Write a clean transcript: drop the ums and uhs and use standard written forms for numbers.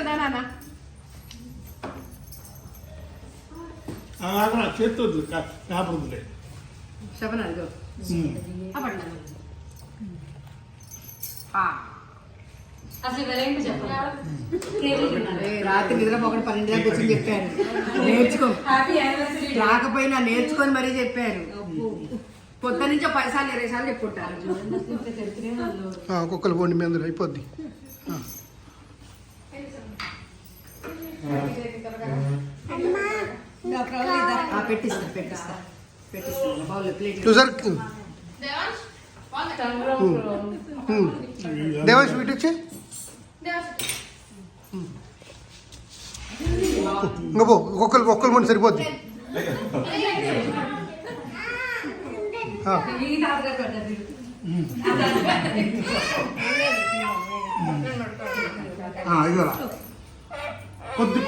కదా నాన్న చేస్తుంది కాపురులే శబన అదిగో రాత్రి నిద్రపోకుండా 12 దాకా కూర్చొని చెప్పారు నేర్చుకో రాకపోయినా నేర్చుకొని మరీ చెప్పారు పొద్దు నుంచి 10 సార్లు 20 సార్లు చెప్పుకుంటారు ఒక్కొక్కరు పోండి మీ అందరూ అయిపోద్ది పెట్టిస్తా ప్లేట్ చూసారు దేవాష్ వీటి వచ్చి ఇంకా పో ఒక్కరు మంది సరిపోద్ది ఇదిగో కొద్ది